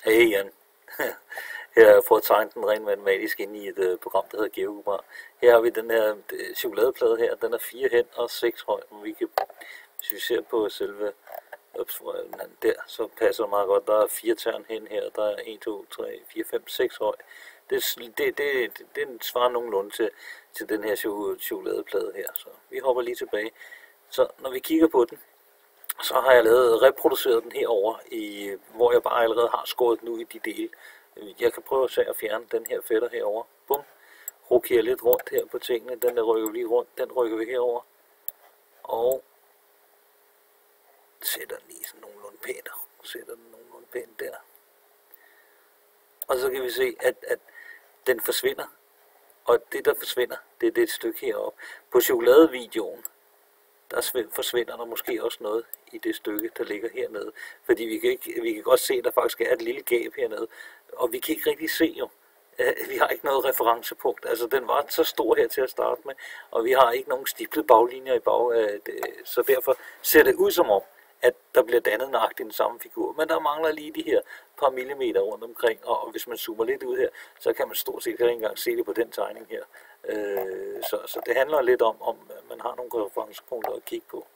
Hey Jan, her har jeg fået tegnet den rent matematisk ind i et program, der hedder GeoGebra. Her har vi den her chokoladeplade her, den er 4 hen og 6 høj, men hvis vi ser på selve der, så passer det meget godt. Der er 4 tern hen her, der er 1, 2, 3, 4, 5, 6 høj. Det svarer nogenlunde til den her chokoladeplade her, så vi hopper lige tilbage. Så når vi kigger på den, så har jeg reproduceret den herover, hvor jeg bare allerede har skåret den ud i de dele. Jeg kan prøve at fjerne den her fætter herover. Bum. Rokerer lidt rundt her på tingene. Den der rykker vi lige rundt. Den rykker vi herover. Og sætter den lige sådan nogenlunde pænt. Sætter den nogenlunde pænt der. Og så kan vi se, at den forsvinder. Og det der forsvinder, det er det stykke heroppe. På chokoladevideoen, der forsvinder der måske også noget i det stykke, der ligger hernede. Fordi vi kan godt se, at der faktisk er et lille gab hernede. Og vi kan ikke rigtig se jo. Vi har ikke noget referencepunkt. Altså den var så stor her til at starte med. Og vi har ikke nogen stiplede baglinjer i bag. Så derfor ser det ud som om, at der bliver dannet nøjagtigt den samme figur. Men der mangler lige de her par millimeter rundt omkring. Og hvis man zoomer lidt ud her, så kan man stort set ikke engang se det på den tegning her. Så det handler lidt om, at man har nogle referencepunkter at kigge på.